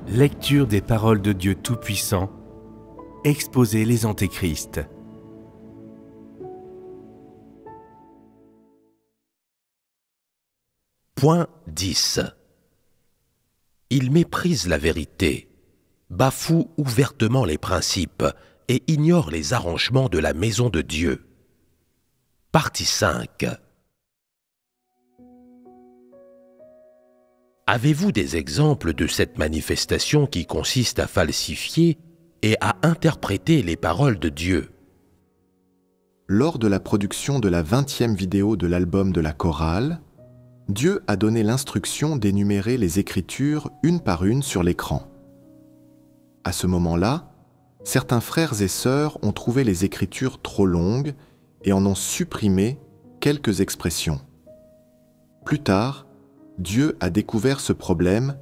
Lecture des paroles de Dieu Tout-Puissant, exposer les antéchrists. Point 10. Ils méprisent la vérité, bafouent ouvertement les principes et ignorent les arrangements de la maison de Dieu. Partie 5. Avez-vous des exemples de cette manifestation qui consiste à falsifier et à interpréter les paroles de Dieu? Lors de la production de la 20e vidéo de l'album de la chorale, Dieu a donné l'instruction d'énumérer les Écritures une par une sur l'écran. À ce moment-là, certains frères et sœurs ont trouvé les Écritures trop longues et en ont supprimé quelques expressions. Plus tard, Dieu a découvert ce problème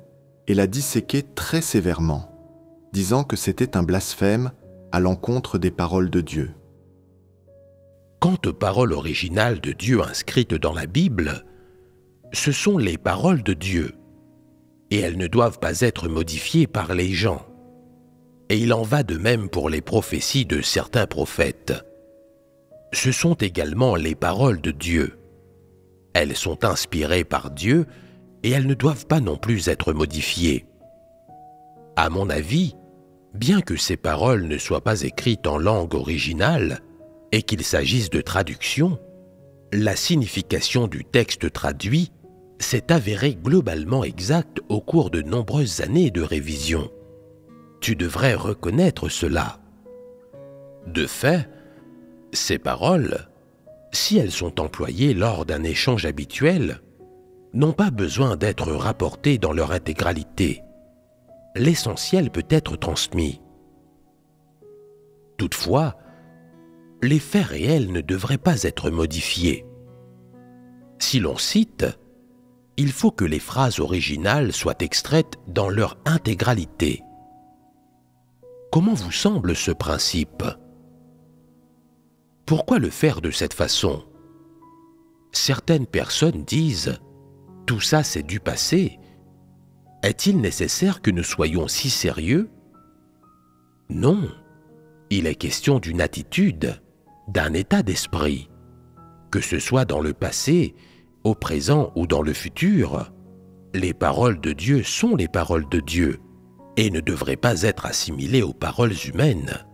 et l'a disséqué très sévèrement, disant que c'était un blasphème à l'encontre des paroles de Dieu. Quant aux paroles originales de Dieu inscrites dans la Bible, ce sont les paroles de Dieu, et elles ne doivent pas être modifiées par les gens. Et il en va de même pour les prophéties de certains prophètes. Ce sont également les paroles de Dieu. Elles sont inspirées par Dieu et elles ne doivent pas non plus être modifiées. À mon avis, bien que ces paroles ne soient pas écrites en langue originale et qu'il s'agisse de traduction, la signification du texte traduit s'est avérée globalement exacte au cours de nombreuses années de révision. Tu devrais reconnaître cela. De fait, ces paroles, si elles sont employées lors d'un échange habituel, n'ont pas besoin d'être rapportées dans leur intégralité. L'essentiel peut être transmis. Toutefois, les faits réels ne devraient pas être modifiés. Si l'on cite, il faut que les phrases originales soient extraites dans leur intégralité. Comment vous semble ce principe? Pourquoi le faire de cette façon? Certaines personnes disent « Tout ça, c'est du passé. Est-il nécessaire que nous soyons si sérieux ?» Non, il est question d'une attitude, d'un état d'esprit. Que ce soit dans le passé, au présent ou dans le futur, les paroles de Dieu sont les paroles de Dieu et ne devraient pas être assimilées aux paroles humaines.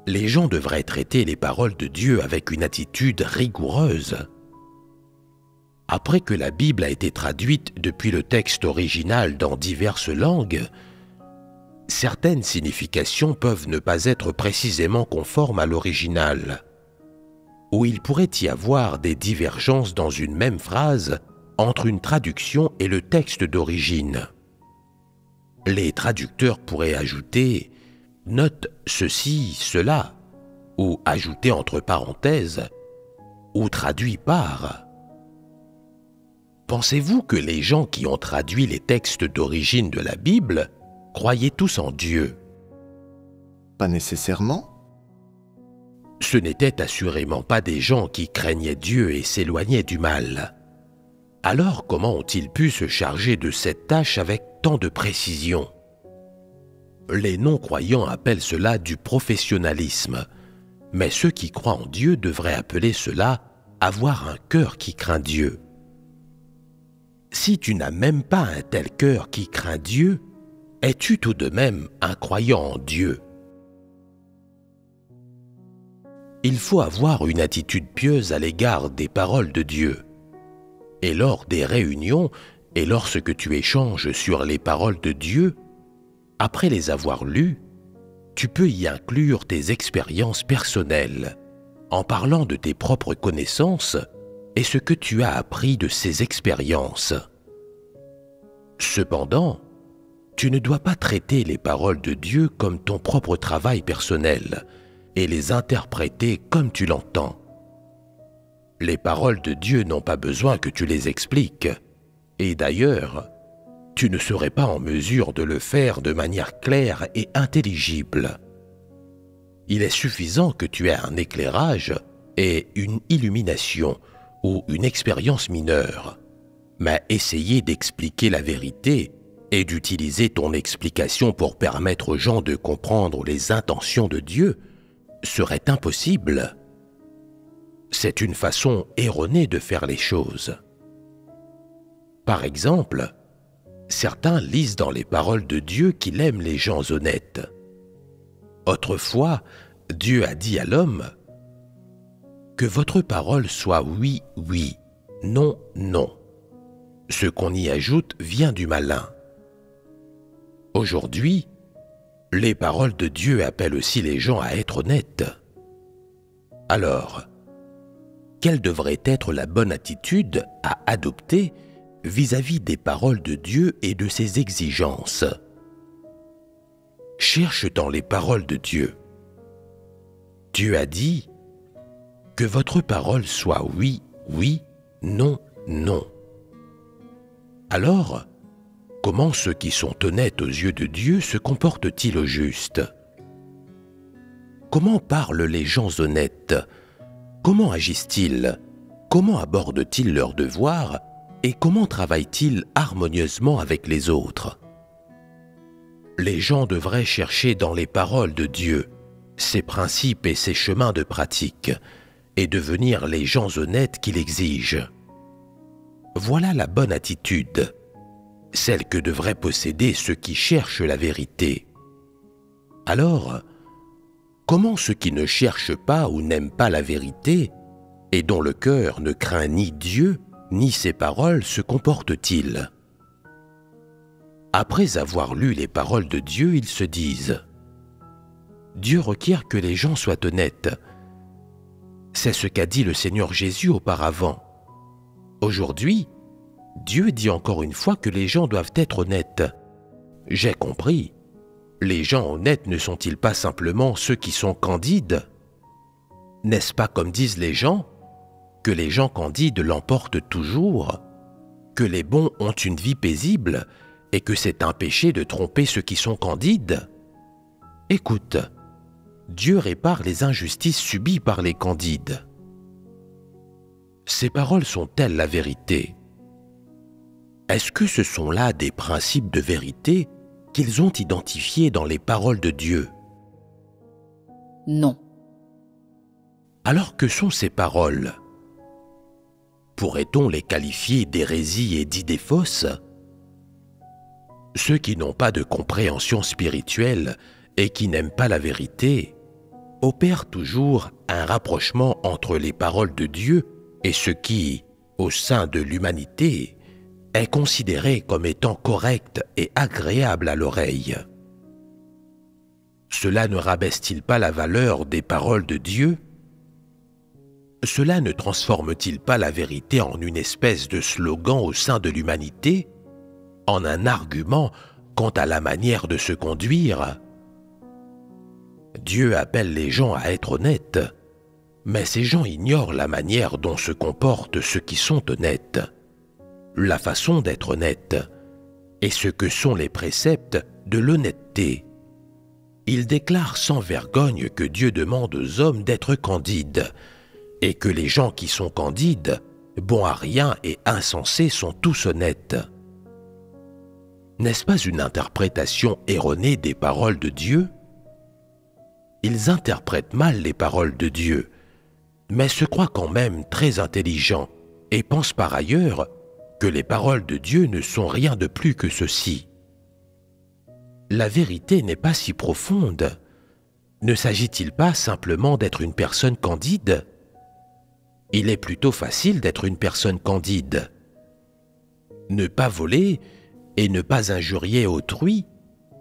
Les gens devraient traiter les paroles de Dieu avec une attitude rigoureuse. Après que la Bible a été traduite depuis le texte original dans diverses langues, certaines significations peuvent ne pas être précisément conformes à l'original, ou il pourrait y avoir des divergences dans une même phrase entre une traduction et le texte d'origine. Les traducteurs pourraient ajouter « note ceci, cela » ou ajouter entre parenthèses ou traduit par. Pensez-vous que les gens qui ont traduit les textes d'origine de la Bible croyaient tous en Dieu? Pas nécessairement. Ce n'étaient assurément pas des gens qui craignaient Dieu et s'éloignaient du mal. Alors comment ont-ils pu se charger de cette tâche avec tant de précision? Les non-croyants appellent cela du professionnalisme, mais ceux qui croient en Dieu devraient appeler cela avoir un cœur qui craint Dieu. Si tu n'as même pas un tel cœur qui craint Dieu, es-tu tout de même un croyant en Dieu? Il faut avoir une attitude pieuse à l'égard des paroles de Dieu. Et lors des réunions et lorsque tu échanges sur les paroles de Dieu, après les avoir lues, tu peux y inclure tes expériences personnelles, en parlant de tes propres connaissances et ce que tu as appris de ces expériences. Cependant, tu ne dois pas traiter les paroles de Dieu comme ton propre travail personnel et les interpréter comme tu l'entends. Les paroles de Dieu n'ont pas besoin que tu les expliques, et d'ailleurs, tu ne serais pas en mesure de le faire de manière claire et intelligible. Il est suffisant que tu aies un éclairage et une illumination ou une expérience mineure, mais essayer d'expliquer la vérité et d'utiliser ton explication pour permettre aux gens de comprendre les intentions de Dieu serait impossible. C'est une façon erronée de faire les choses. Par exemple, certains lisent dans les paroles de Dieu qu'il aime les gens honnêtes. Autrefois, Dieu a dit à l'homme « Que votre parole soit oui, oui, non, non. » Ce qu'on y ajoute vient du malin. Aujourd'hui, les paroles de Dieu appellent aussi les gens à être honnêtes. Alors, quelle devrait être la bonne attitude à adopter vis-à-vis des paroles de Dieu et de ses exigences? Cherche dans les paroles de Dieu. Dieu a dit « Que votre parole soit oui, oui, non, non. » Alors, comment ceux qui sont honnêtes aux yeux de Dieu se comportent-ils au juste? Comment parlent les gens honnêtes? Comment agissent-ils? Comment abordent-ils leurs devoirs? Et comment travaillent-ils harmonieusement avec les autres? Les gens devraient chercher dans les paroles de Dieu ses principes et ses chemins de pratique et devenir les gens honnêtes qu'il exige. Voilà la bonne attitude, celle que devraient posséder ceux qui cherchent la vérité. Alors, comment ceux qui ne cherchent pas ou n'aiment pas la vérité et dont le cœur ne craint ni Dieu ni ses paroles se comportent-ils? Après avoir lu les paroles de Dieu, ils se disent « Dieu requiert que les gens soient honnêtes. » C'est ce qu'a dit le Seigneur Jésus auparavant. Aujourd'hui, Dieu dit encore une fois que les gens doivent être honnêtes. J'ai compris. Les gens honnêtes ne sont-ils pas simplement ceux qui sont candides? N'est-ce pas comme disent les gens, que les gens candides l'emportent toujours, que les bons ont une vie paisible et que c'est un péché de tromper ceux qui sont candides? Écoute, Dieu répare les injustices subies par les candides. Ces paroles sont-elles la vérité? Est-ce que ce sont là des principes de vérité qu'ils ont identifiés dans les paroles de Dieu? Non. Alors que sont ces paroles? Pourrait-on les qualifier d'hérésie et d'idées fausses? Ceux qui n'ont pas de compréhension spirituelle et qui n'aiment pas la vérité opèrent toujours un rapprochement entre les paroles de Dieu et ce qui, au sein de l'humanité, est considéré comme étant correct et agréable à l'oreille. Cela ne rabaisse-t-il pas la valeur des paroles de Dieu? Cela ne transforme-t-il pas la vérité en une espèce de slogan au sein de l'humanité, en un argument quant à la manière de se conduire? Dieu appelle les gens à être honnêtes, mais ces gens ignorent la manière dont se comportent ceux qui sont honnêtes, la façon d'être honnête et ce que sont les préceptes de l'honnêteté. Ils déclarent sans vergogne que Dieu demande aux hommes d'être candides et que les gens qui sont candides, bons à rien et insensés sont tous honnêtes. N'est-ce pas une interprétation erronée des paroles de Dieu? Ils interprètent mal les paroles de Dieu, mais se croient quand même très intelligents et pensent par ailleurs que les paroles de Dieu ne sont rien de plus que ceci. La vérité n'est pas si profonde. Ne s'agit-il pas simplement d'être une personne candide? Il est plutôt facile d'être une personne candide. Ne pas voler et ne pas injurier autrui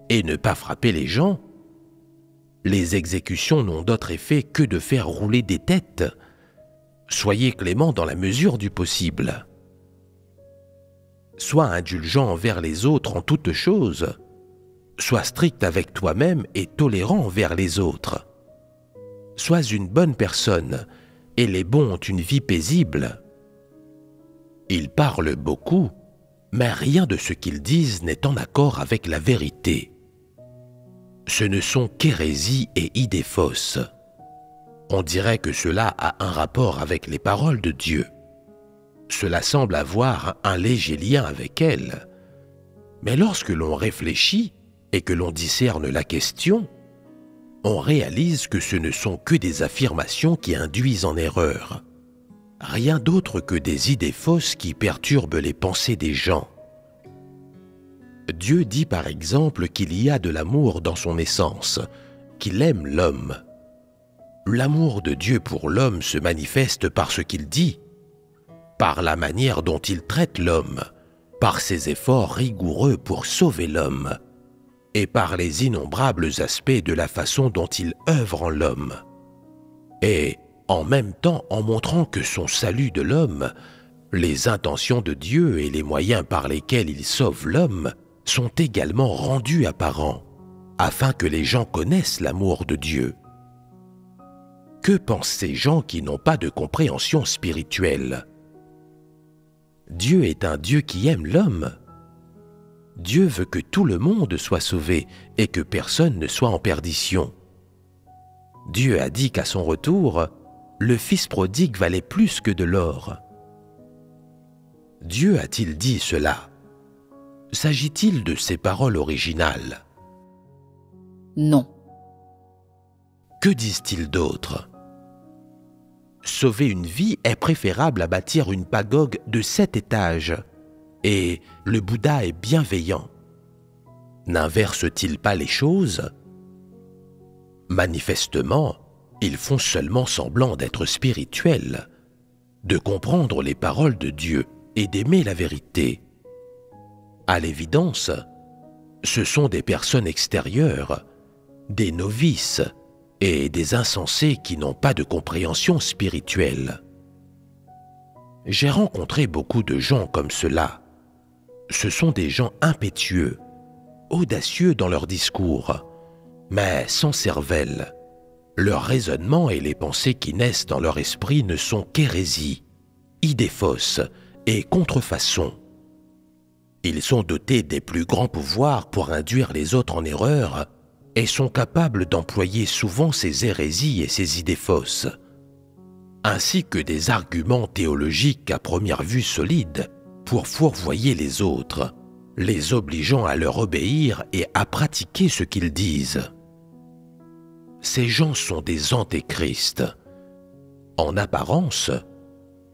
et ne pas frapper les gens. Les exécutions n'ont d'autre effet que de faire rouler des têtes. Soyez clément dans la mesure du possible. Sois indulgent envers les autres en toutes choses. Sois strict avec toi-même et tolérant envers les autres. Sois une bonne personne, et les bons ont une vie paisible. Ils parlent beaucoup, mais rien de ce qu'ils disent n'est en accord avec la vérité. Ce ne sont qu'hérésies et idées fausses. On dirait que cela a un rapport avec les paroles de Dieu. Cela semble avoir un léger lien avec elles. Mais lorsque l'on réfléchit et que l'on discerne la question, on réalise que ce ne sont que des affirmations qui induisent en erreur. Rien d'autre que des idées fausses qui perturbent les pensées des gens. Dieu dit par exemple qu'il y a de l'amour dans son essence, qu'il aime l'homme. L'amour de Dieu pour l'homme se manifeste par ce qu'il dit, par la manière dont il traite l'homme, par ses efforts rigoureux pour sauver l'homme, et par les innombrables aspects de la façon dont il œuvre en l'homme. Et en même temps en montrant que son salut de l'homme, les intentions de Dieu et les moyens par lesquels il sauve l'homme sont également rendus apparents, afin que les gens connaissent l'amour de Dieu. Que pensent ces gens qui n'ont pas de compréhension spirituelle? Dieu est un Dieu qui aime l'homme. Dieu veut que tout le monde soit sauvé et que personne ne soit en perdition. Dieu a dit qu'à son retour, le fils prodigue valait plus que de l'or. Dieu a-t-il dit cela? S'agit-il de ses paroles originales? Non. Que disent-ils d'autre? Sauver une vie est préférable à bâtir une pagogue de 7 étages. Et le Bouddha est bienveillant. N'inverse-t-il pas les choses? Manifestement, ils font seulement semblant d'être spirituels, de comprendre les paroles de Dieu et d'aimer la vérité. À l'évidence, ce sont des personnes extérieures, des novices et des insensés qui n'ont pas de compréhension spirituelle. J'ai rencontré beaucoup de gens comme cela. Ce sont des gens impétueux, audacieux dans leur discours, mais sans cervelle. Leur raisonnement et les pensées qui naissent dans leur esprit ne sont qu'hérésie, idées fausses et contrefaçons. Ils sont dotés des plus grands pouvoirs pour induire les autres en erreur et sont capables d'employer souvent ces hérésies et ces idées fausses, ainsi que des arguments théologiques à première vue solides pour fourvoyer les autres, les obligeant à leur obéir et à pratiquer ce qu'ils disent. Ces gens sont des antéchrists. En apparence,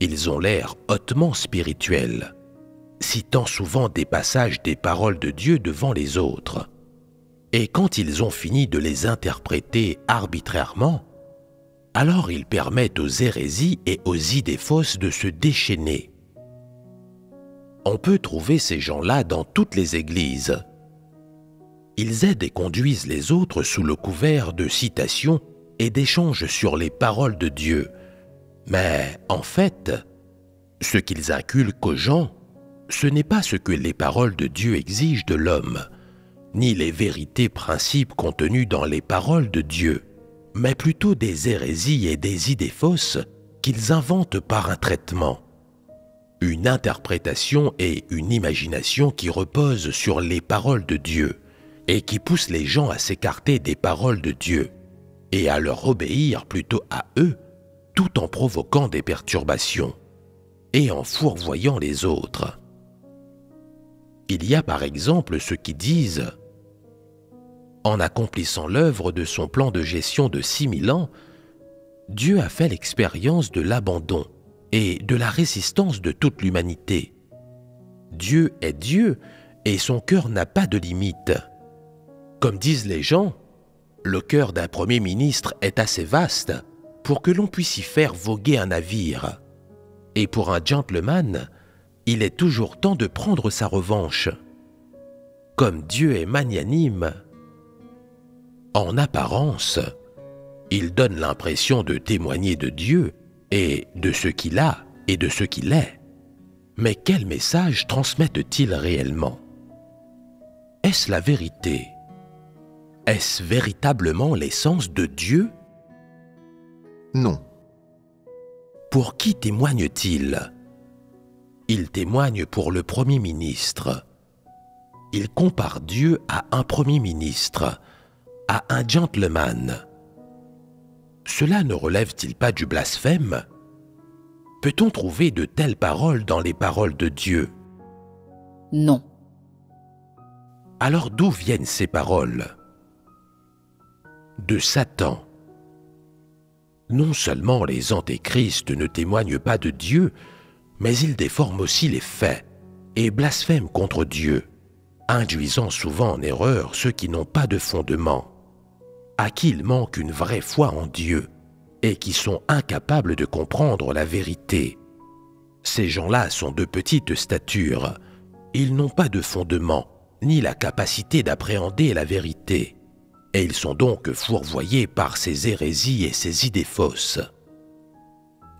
ils ont l'air hautement spirituels, citant souvent des passages des paroles de Dieu devant les autres. Et quand ils ont fini de les interpréter arbitrairement, alors ils permettent aux hérésies et aux idées fausses de se déchaîner. On peut trouver ces gens-là dans toutes les églises. Ils aident et conduisent les autres sous le couvert de citations et d'échanges sur les paroles de Dieu. Mais en fait, ce qu'ils inculquent aux gens, ce n'est pas ce que les paroles de Dieu exigent de l'homme, ni les vérités principes contenus dans les paroles de Dieu, mais plutôt des hérésies et des idées fausses qu'ils inventent par un traitement, une interprétation et une imagination qui reposent sur les paroles de Dieu et qui poussent les gens à s'écarter des paroles de Dieu et à leur obéir plutôt à eux, tout en provoquant des perturbations et en fourvoyant les autres. Il y a par exemple ceux qui disent « En accomplissant l'œuvre de son plan de gestion de 6000 ans, Dieu a fait l'expérience de l'abandon et de la résistance de toute l'humanité. Dieu est Dieu et son cœur n'a pas de limite. Comme disent les gens, le cœur d'un premier ministre est assez vaste pour que l'on puisse y faire voguer un navire. Et pour un gentleman, il est toujours temps de prendre sa revanche. Comme Dieu est magnanime. » En apparence, il donne l'impression de témoigner de Dieu et de ce qu'il a et de ce qu'il est. Mais quel message transmettent-ils réellement? Est-ce la vérité? Est-ce véritablement l'essence de Dieu? Non. Pour qui témoigne-t-il? Il témoigne pour le Premier ministre. Il compare Dieu à un Premier ministre, à un gentleman. Cela ne relève-t-il pas du blasphème? Peut-on trouver de telles paroles dans les paroles de Dieu? Non. Alors d'où viennent ces paroles? De Satan. Non seulement les antéchrists ne témoignent pas de Dieu, mais ils déforment aussi les faits et blasphèment contre Dieu, induisant souvent en erreur ceux qui n'ont pas de fondement, à qui il manque une vraie foi en Dieu et qui sont incapables de comprendre la vérité. Ces gens-là sont de petite stature, ils n'ont pas de fondement ni la capacité d'appréhender la vérité, et ils sont donc fourvoyés par ces hérésies et ces idées fausses.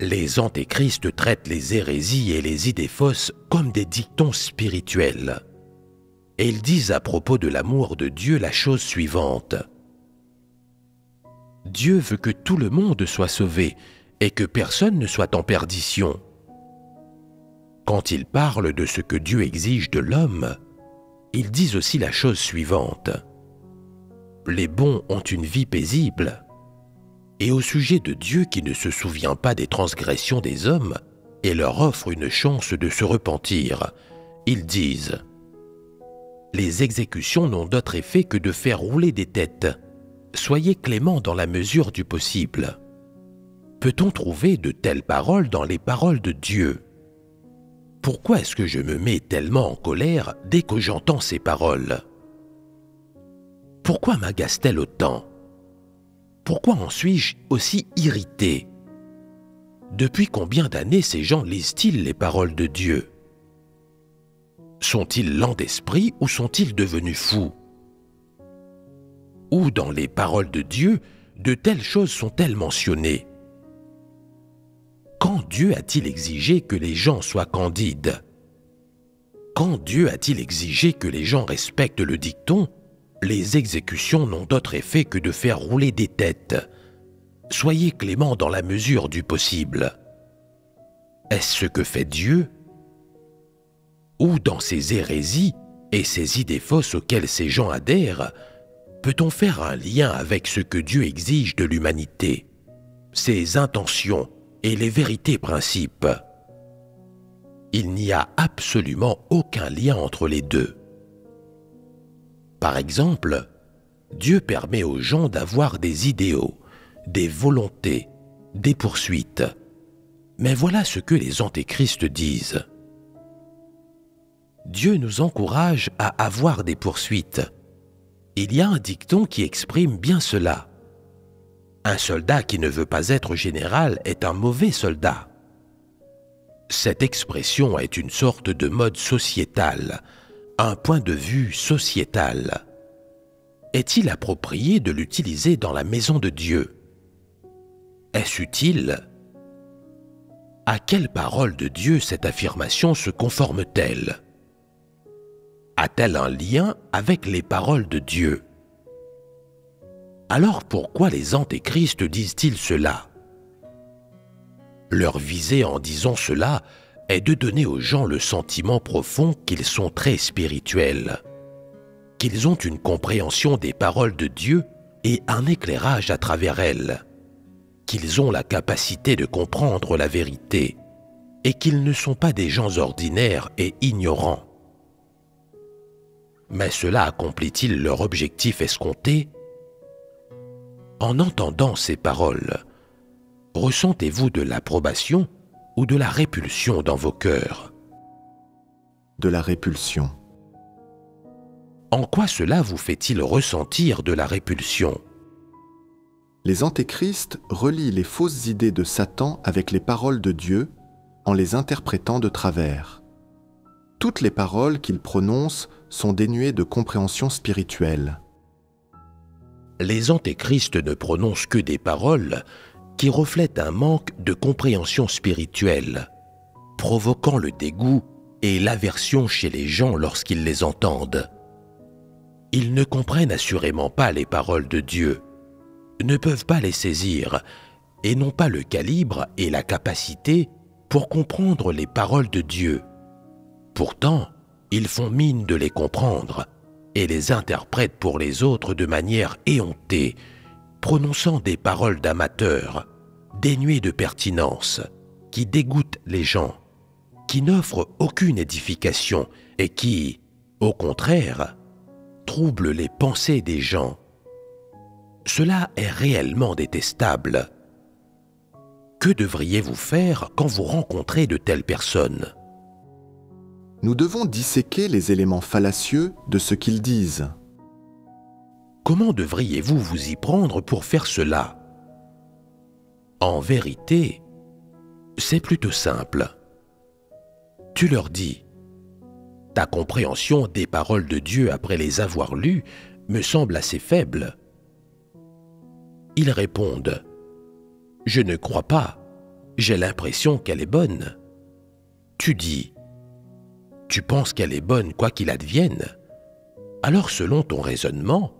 Les antéchrists traitent les hérésies et les idées fausses comme des dictons spirituels. Et ils disent à propos de l'amour de Dieu la chose suivante. Dieu veut que tout le monde soit sauvé et que personne ne soit en perdition. Quand ils parlent de ce que Dieu exige de l'homme, ils disent aussi la chose suivante. Les bons ont une vie paisible. Et au sujet de Dieu qui ne se souvient pas des transgressions des hommes et leur offre une chance de se repentir, ils disent « Les exécutions n'ont d'autre effet que de faire rouler des têtes. Soyez cléments dans la mesure du possible. » Peut-on trouver de telles paroles dans les paroles de Dieu? Pourquoi est-ce que je me mets tellement en colère dès que j'entends ces paroles? Pourquoi m'agace-t-elle autant? Pourquoi en suis-je aussi irrité? Depuis combien d'années ces gens lisent-ils les paroles de Dieu? Sont-ils lents d'esprit ou sont-ils devenus fous? Où dans les paroles de Dieu, de telles choses sont-elles mentionnées? Quand Dieu a-t-il exigé que les gens soient candides? Quand Dieu a-t-il exigé que les gens respectent le dicton? Les exécutions n'ont d'autre effet que de faire rouler des têtes. Soyez cléments dans la mesure du possible. Est-ce ce que fait Dieu? Ou dans ces hérésies et ces idées fausses auxquelles ces gens adhèrent, peut-on faire un lien avec ce que Dieu exige de l'humanité, ses intentions et les vérités principes? Il n'y a absolument aucun lien entre les deux. Par exemple, Dieu permet aux gens d'avoir des idéaux, des volontés, des poursuites. Mais voilà ce que les antéchrists disent. Dieu nous encourage à avoir des poursuites. Il y a un dicton qui exprime bien cela. Un soldat qui ne veut pas être général est un mauvais soldat. Cette expression est une sorte de mode sociétal, un point de vue sociétal. Est-il approprié de l'utiliser dans la maison de Dieu? Est-ce utile? À quelle parole de Dieu cette affirmation se conforme-t-elle? A-t-elle un lien avec les paroles de Dieu? Alors pourquoi les antéchrists disent-ils cela? Leur visée en disant cela est de donner aux gens le sentiment profond qu'ils sont très spirituels, qu'ils ont une compréhension des paroles de Dieu et un éclairage à travers elles, qu'ils ont la capacité de comprendre la vérité et qu'ils ne sont pas des gens ordinaires et ignorants. Mais cela accomplit-il leur objectif escompté? En entendant ces paroles, ressentez-vous de l'approbation ou de la répulsion dans vos cœurs? De la répulsion. En quoi cela vous fait-il ressentir de la répulsion? Les antéchrists relient les fausses idées de Satan avec les paroles de Dieu en les interprétant de travers. Toutes les paroles qu'ils prononcent sont dénuées de compréhension spirituelle. Les antéchrists ne prononcent que des paroles qui reflètent un manque de compréhension spirituelle, provoquant le dégoût et l'aversion chez les gens lorsqu'ils les entendent. Ils ne comprennent assurément pas les paroles de Dieu, ne peuvent pas les saisir et n'ont pas le calibre et la capacité pour comprendre les paroles de Dieu. Pourtant, ils font mine de les comprendre et les interprètent pour les autres de manière éhontée, prononçant des paroles d'amateurs, dénuées de pertinence, qui dégoûtent les gens, qui n'offrent aucune édification et qui, au contraire, trouble les pensées des gens. Cela est réellement détestable. Que devriez-vous faire quand vous rencontrez de telles personnes? Nous devons disséquer les éléments fallacieux de ce qu'ils disent. Comment devriez-vous vous y prendre pour faire cela? En vérité, c'est plutôt simple. Tu leur dis, « Ta compréhension des paroles de Dieu après les avoir lues me semble assez faible. » Ils répondent, « Je ne crois pas, j'ai l'impression qu'elle est bonne. » Tu dis, « Tu penses qu'elle est bonne quoi qu'il advienne? Alors selon ton raisonnement,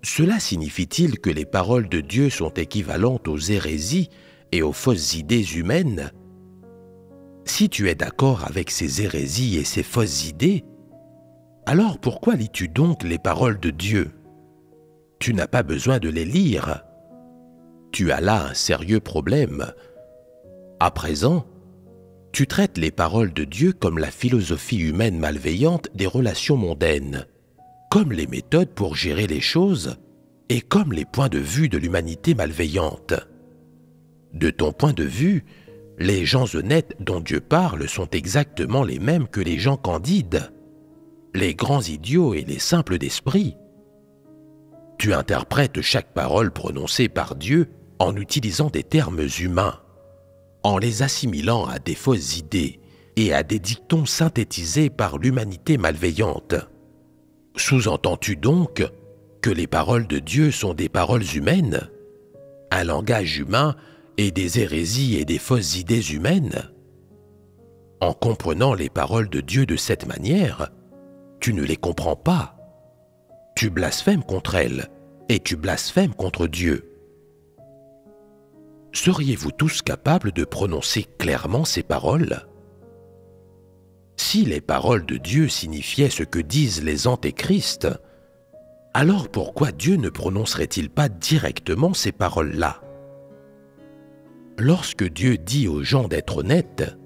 cela signifie-t-il que les paroles de Dieu sont équivalentes aux hérésies et aux fausses idées humaines? Si tu es d'accord avec ces hérésies et ces fausses idées, alors pourquoi lis-tu donc les paroles de Dieu? Tu n'as pas besoin de les lire. Tu as là un sérieux problème. À présent, tu traites les paroles de Dieu comme la philosophie humaine malveillante des relations mondaines, comme les méthodes pour gérer les choses et comme les points de vue de l'humanité malveillante. De ton point de vue, les gens honnêtes dont Dieu parle sont exactement les mêmes que les gens candides, les grands idiots et les simples d'esprit. Tu interprètes chaque parole prononcée par Dieu en utilisant des termes humains, en les assimilant à des fausses idées et à des dictons synthétisés par l'humanité malveillante. Sous-entends-tu donc que les paroles de Dieu sont des paroles humaines, un langage humain et des hérésies et des fausses idées humaines? En comprenant les paroles de Dieu de cette manière, tu ne les comprends pas. Tu blasphèmes contre elles et tu blasphèmes contre Dieu. Seriez-vous tous capables de prononcer clairement ces paroles? Si les paroles de Dieu signifiaient ce que disent les antéchrists, alors pourquoi Dieu ne prononcerait-il pas directement ces paroles-là? Lorsque Dieu dit aux gens d'être honnêtes,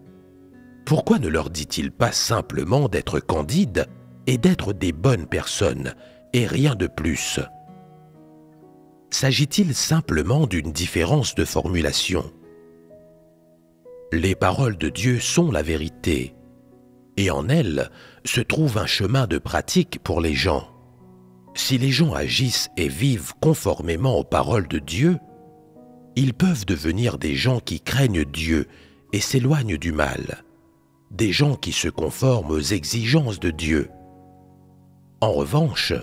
pourquoi ne leur dit-il pas simplement d'être candides et d'être des bonnes personnes, et rien de plus? S'agit-il simplement d'une différence de formulation? Les paroles de Dieu sont la vérité, et en elles se trouve un chemin de pratique pour les gens. Si les gens agissent et vivent conformément aux paroles de Dieu, ils peuvent devenir des gens qui craignent Dieu et s'éloignent du mal, des gens qui se conforment aux exigences de Dieu. En revanche,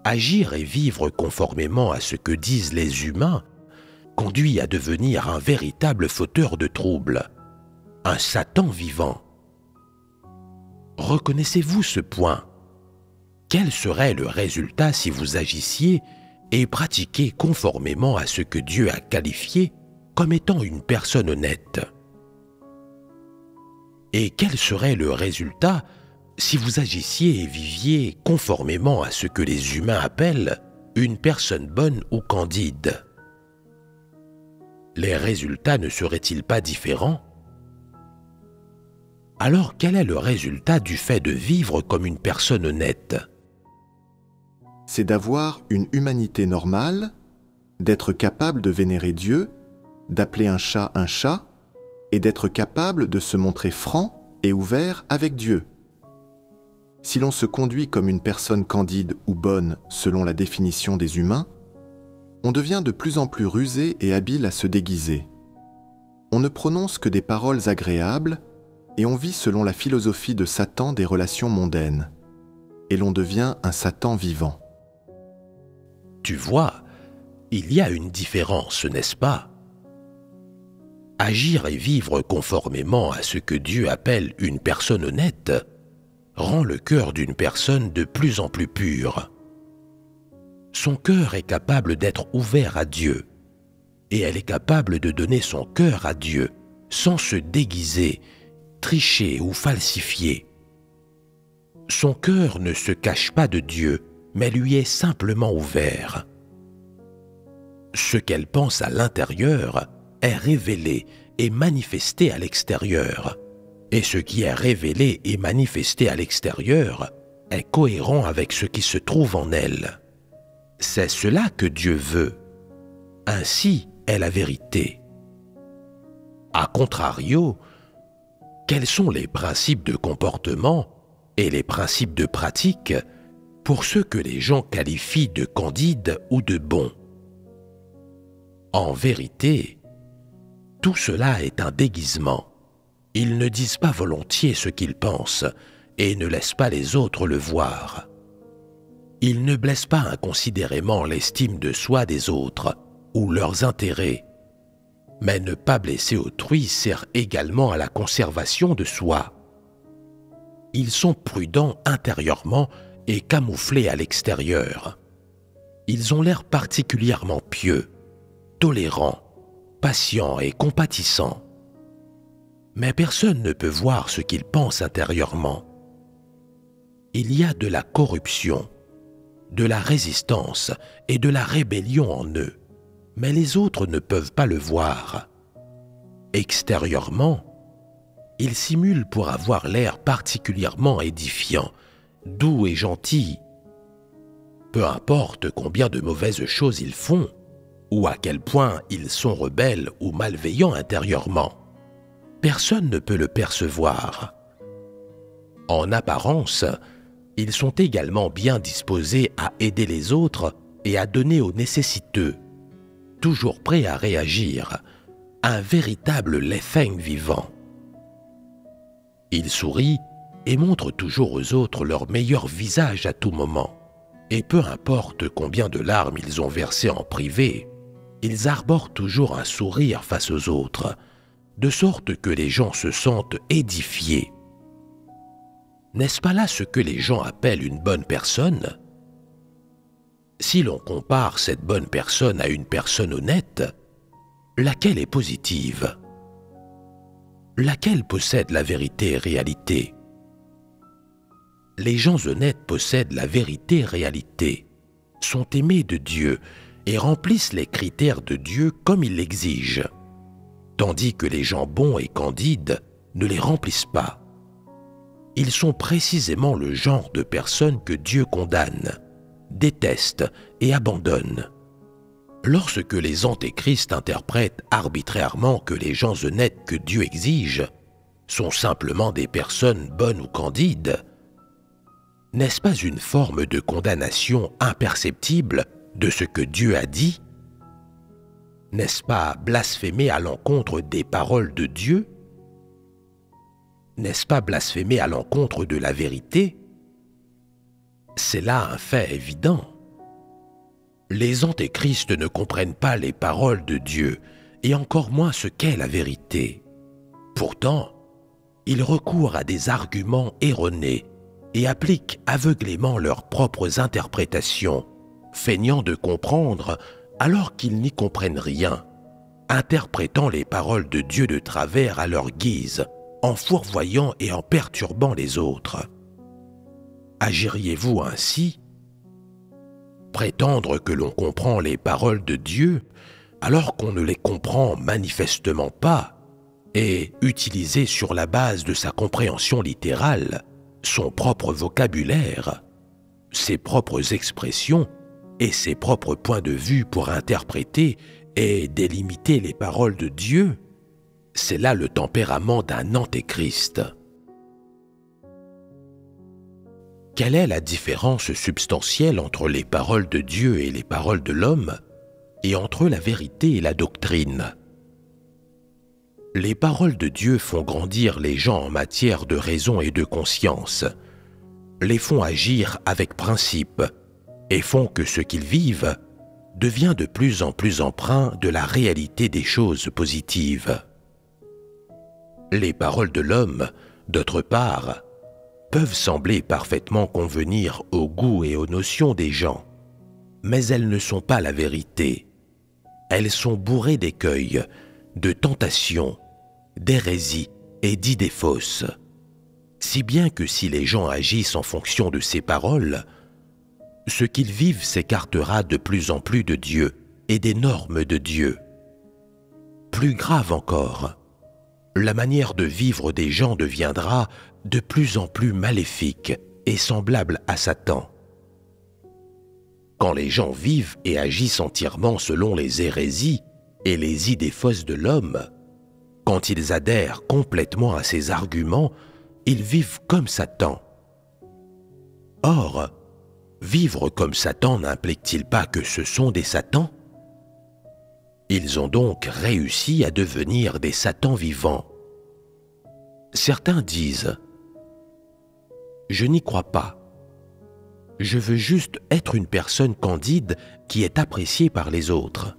agir et vivre conformément à ce que disent les humains conduit à devenir un véritable fauteur de troubles, un Satan vivant. Reconnaissez-vous ce point? Quel serait le résultat si vous agissiez et pratiquiez conformément à ce que Dieu a qualifié comme étant une personne honnête? Et quel serait le résultat si vous agissiez et viviez conformément à ce que les humains appellent une personne bonne ou candide? Les résultats ne seraient-ils pas différents? Alors quel est le résultat du fait de vivre comme une personne honnête? C'est d'avoir une humanité normale, d'être capable de vénérer Dieu, d'appeler un chat et d'être capable de se montrer franc et ouvert avec Dieu. Si l'on se conduit comme une personne candide ou bonne selon la définition des humains, on devient de plus en plus rusé et habile à se déguiser. On ne prononce que des paroles agréables et on vit selon la philosophie de Satan des relations mondaines. Et l'on devient un Satan vivant. Tu vois, il y a une différence, n'est-ce pas? Agir et vivre conformément à ce que Dieu appelle une personne honnête rend le cœur d'une personne de plus en plus pur. Son cœur est capable d'être ouvert à Dieu, et elle est capable de donner son cœur à Dieu sans se déguiser, tricher ou falsifier. Son cœur ne se cache pas de Dieu, mais lui est simplement ouvert. Ce qu'elle pense à l'intérieur est révélé et manifesté à l'extérieur. Et ce qui est révélé et manifesté à l'extérieur est cohérent avec ce qui se trouve en elle. C'est cela que Dieu veut. Ainsi est la vérité. A contrario, quels sont les principes de comportement et les principes de pratique pour ceux que les gens qualifient de candides ou de bons? En vérité, tout cela est un déguisement. Ils ne disent pas volontiers ce qu'ils pensent et ne laissent pas les autres le voir. Ils ne blessent pas inconsidérément l'estime de soi des autres ou leurs intérêts. Mais ne pas blesser autrui sert également à la conservation de soi. Ils sont prudents intérieurement et camouflés à l'extérieur. Ils ont l'air particulièrement pieux, tolérants, patients et compatissants. Mais personne ne peut voir ce qu'ils pensent intérieurement. Il y a de la corruption, de la résistance et de la rébellion en eux, mais les autres ne peuvent pas le voir. Extérieurement, ils simulent pour avoir l'air particulièrement édifiant, doux et gentil. Peu importe combien de mauvaises choses ils font, ou à quel point ils sont rebelles ou malveillants intérieurement, personne ne peut le percevoir. En apparence, ils sont également bien disposés à aider les autres et à donner aux nécessiteux, toujours prêts à réagir, un véritable Lefeng vivant. Ils sourient et montrent toujours aux autres leur meilleur visage à tout moment, et peu importe combien de larmes ils ont versées en privé, ils arborent toujours un sourire face aux autres, de sorte que les gens se sentent édifiés. N'est-ce pas là ce que les gens appellent une bonne personne? Si l'on compare cette bonne personne à une personne honnête, laquelle est positive? Laquelle possède la vérité et réalité? Les gens honnêtes possèdent la vérité et réalité, sont aimés de Dieu et remplissent les critères de Dieu comme il l'exige, tandis que les gens bons et candides ne les remplissent pas. Ils sont précisément le genre de personnes que Dieu condamne, déteste et abandonne. Lorsque les antéchrists interprètent arbitrairement que les gens honnêtes que Dieu exige sont simplement des personnes bonnes ou candides, n'est-ce pas une forme de condamnation imperceptible de ce que Dieu a dit? N'est-ce pas blasphémer à l'encontre des paroles de Dieu? N'est-ce pas blasphémer à l'encontre de la vérité? C'est là un fait évident. Les antéchrists ne comprennent pas les paroles de Dieu et encore moins ce qu'est la vérité. Pourtant, ils recourent à des arguments erronés et appliquent aveuglément leurs propres interprétations, feignant de comprendre alors qu'ils n'y comprennent rien, interprétant les paroles de Dieu de travers à leur guise, en fourvoyant et en perturbant les autres. Agiriez-vous ainsi? Prétendre que l'on comprend les paroles de Dieu alors qu'on ne les comprend manifestement pas et utiliser sur la base de sa compréhension littérale son propre vocabulaire, ses propres expressions et ses propres points de vue pour interpréter et délimiter les paroles de Dieu, c'est là le tempérament d'un antéchrist. Quelle est la différence substantielle entre les paroles de Dieu et les paroles de l'homme, et entre la vérité et la doctrine? Les paroles de Dieu font grandir les gens en matière de raison et de conscience, les font agir avec principe, et font que ce qu'ils vivent devient de plus en plus empreint de la réalité des choses positives. Les paroles de l'homme, d'autre part, peuvent sembler parfaitement convenir au goût et aux notions des gens, mais elles ne sont pas la vérité. Elles sont bourrées d'écueils, de tentations, d'hérésies et d'idées fausses. Si bien que si les gens agissent en fonction de ces paroles, ce qu'ils vivent s'écartera de plus en plus de Dieu et des normes de Dieu. Plus grave encore, la manière de vivre des gens deviendra de plus en plus maléfique est semblable à Satan. Quand les gens vivent et agissent entièrement selon les hérésies et les idées fausses de l'homme, quand ils adhèrent complètement à ses arguments, ils vivent comme Satan. Or, vivre comme Satan n'implique-t-il pas que ce sont des Satans? Ils ont donc réussi à devenir des Satans vivants. Certains disent « Je n'y crois pas. Je veux juste être une personne candide qui est appréciée par les autres.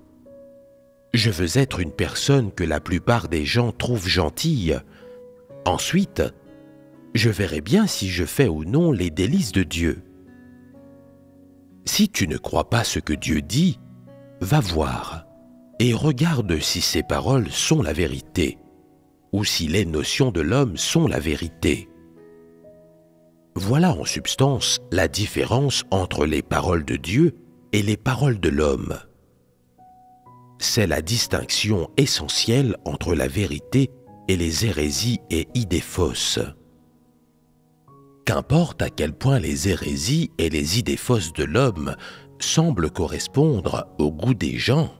Je veux être une personne que la plupart des gens trouvent gentille. Ensuite, je verrai bien si je fais ou non les délices de Dieu. » Si tu ne crois pas ce que Dieu dit, va voir et regarde si ses paroles sont la vérité, ou si les notions de l'homme sont la vérité. Voilà en substance la différence entre les paroles de Dieu et les paroles de l'homme. C'est la distinction essentielle entre la vérité et les hérésies et idées fausses. Qu'importe à quel point les hérésies et les idées fausses de l'homme semblent correspondre au goût des gens,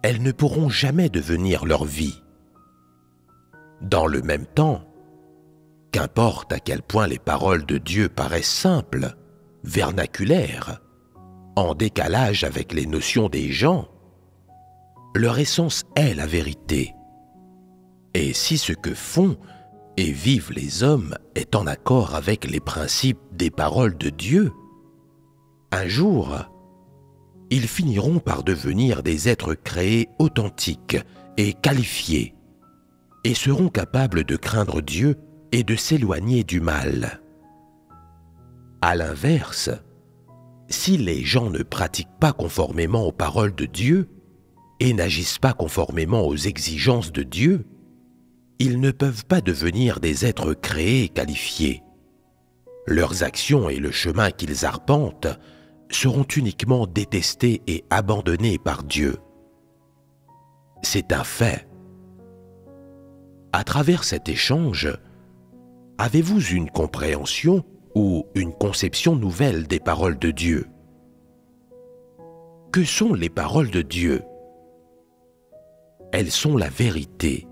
elles ne pourront jamais devenir leur vie. Dans le même temps, qu'importe à quel point les paroles de Dieu paraissent simples, vernaculaires, en décalage avec les notions des gens, leur essence est la vérité. Et si ce que font et vivent les hommes est en accord avec les principes des paroles de Dieu, un jour, ils finiront par devenir des êtres créés authentiques et qualifiés, et seront capables de craindre Dieu et de s'éloigner du mal. À l'inverse, si les gens ne pratiquent pas conformément aux paroles de Dieu et n'agissent pas conformément aux exigences de Dieu, ils ne peuvent pas devenir des êtres créés et qualifiés. Leurs actions et le chemin qu'ils arpentent seront uniquement détestés et abandonnés par Dieu. C'est un fait. À travers cet échange, avez-vous une compréhension ou une conception nouvelle des paroles de Dieu? Que sont les paroles de Dieu? Elles sont la vérité,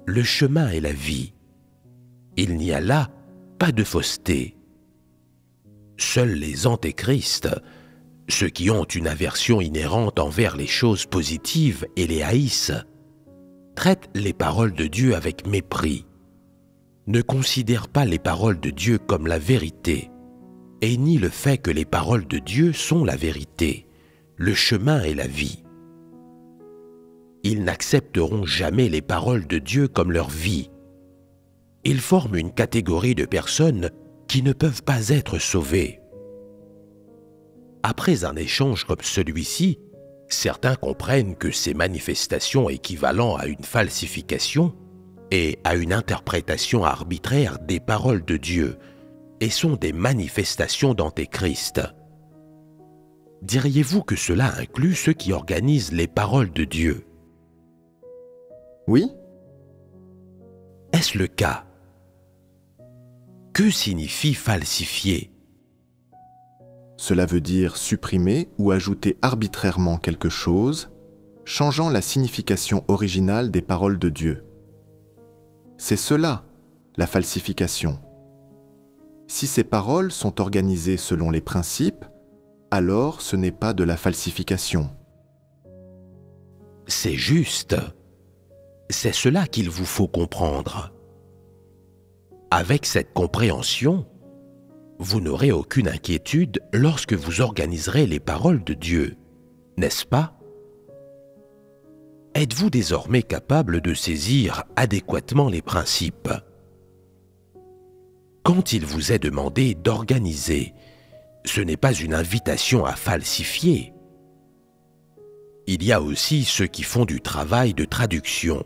le chemin et la vie. Il n'y a là pas de fausseté. Seuls les antéchrists, ceux qui ont une aversion inhérente envers les choses positives et les haïssent, traitent les paroles de Dieu avec mépris, ne considèrent pas les paroles de Dieu comme la vérité, et nient le fait que les paroles de Dieu sont la vérité, le chemin et la vie. Ils n'accepteront jamais les paroles de Dieu comme leur vie. Ils forment une catégorie de personnes qui ne peuvent pas être sauvées. Après un échange comme celui-ci, certains comprennent que ces manifestations équivalent à une falsification et à une interprétation arbitraire des paroles de Dieu et sont des manifestations d'antéchrist. Diriez-vous que cela inclut ceux qui organisent les paroles de Dieu? Oui? Est-ce le cas? Que signifie falsifier? Cela veut dire supprimer ou ajouter arbitrairement quelque chose, changeant la signification originale des paroles de Dieu. C'est cela, la falsification. Si ces paroles sont organisées selon les principes, alors ce n'est pas de la falsification. C'est juste. C'est cela qu'il vous faut comprendre. Avec cette compréhension, vous n'aurez aucune inquiétude lorsque vous organiserez les paroles de Dieu, n'est-ce pas? Êtes-vous désormais capable de saisir adéquatement les principes? Quand il vous est demandé d'organiser, ce n'est pas une invitation à falsifier. Il y a aussi ceux qui font du travail de traduction.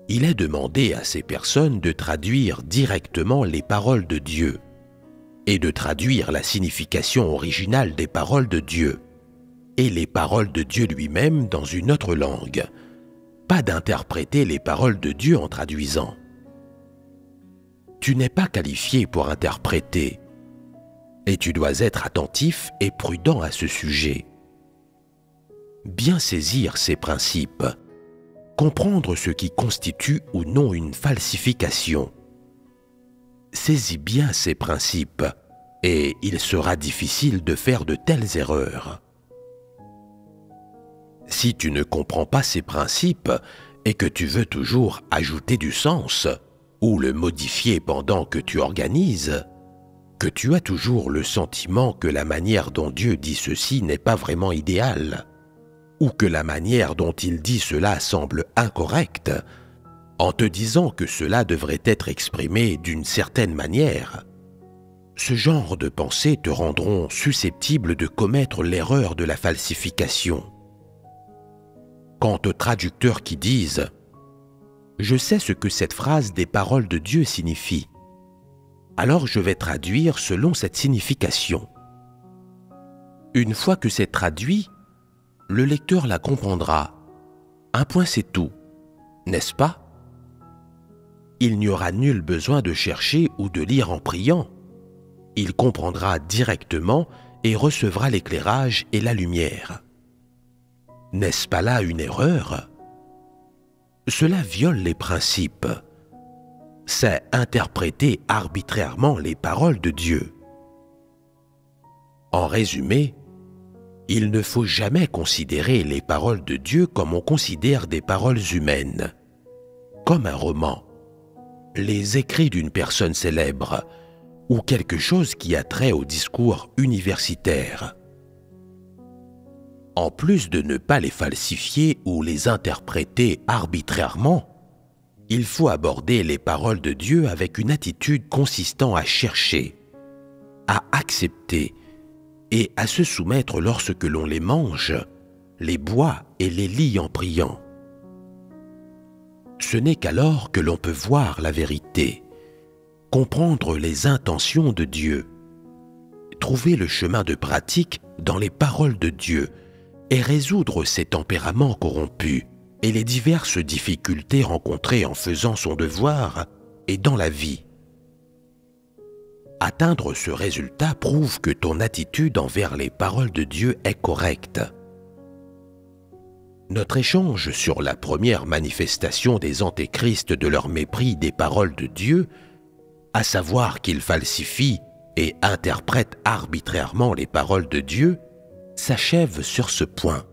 Il est demandé à ces personnes de traduire directement les paroles de Dieu et de traduire la signification originale des paroles de Dieu et les paroles de Dieu lui-même dans une autre langue, pas d'interpréter les paroles de Dieu en traduisant. tu n'es pas qualifié pour interpréter, et tu dois être attentif et prudent à ce sujet. Bien saisir ces principes, comprendre ce qui constitue ou non une falsification. Saisis bien ces principes, et il sera difficile de faire de telles erreurs. Si tu ne comprends pas ces principes et que tu veux toujours ajouter du sens ou le modifier pendant que tu organises, que tu as toujours le sentiment que la manière dont Dieu dit ceci n'est pas vraiment idéale, ou que la manière dont il dit cela semble incorrecte, en te disant que cela devrait être exprimé d'une certaine manière, ce genre de pensées te rendront susceptible de commettre l'erreur de la falsification. Quant aux traducteurs qui disent « Je sais ce que cette phrase des paroles de Dieu signifie, alors je vais traduire selon cette signification. » Une fois que c'est traduit, le lecteur la comprendra. Un point c'est tout, n'est-ce pas? Il n'y aura nul besoin de chercher ou de lire en priant. Il comprendra directement et recevra l'éclairage et la lumière. N'est-ce pas là une erreur? Cela viole les principes. C'est interpréter arbitrairement les paroles de Dieu. En résumé, il ne faut jamais considérer les paroles de Dieu comme on considère des paroles humaines, comme un roman, les écrits d'une personne célèbre ou quelque chose qui a trait au discours universitaire. En plus de ne pas les falsifier ou les interpréter arbitrairement, il faut aborder les paroles de Dieu avec une attitude consistant à chercher, à accepter et à se soumettre lorsque l'on les mange, les boit et les lit en priant. Ce n'est qu'alors que l'on peut voir la vérité, comprendre les intentions de Dieu, trouver le chemin de pratique dans les paroles de Dieu et résoudre ses tempéraments corrompus et les diverses difficultés rencontrées en faisant son devoir et dans la vie. Atteindre ce résultat prouve que ton attitude envers les paroles de Dieu est correcte. Notre échange sur la première manifestation des antéchrists de leur mépris des paroles de Dieu, à savoir qu'ils falsifient et interprètent arbitrairement les paroles de Dieu, s'achève sur ce point.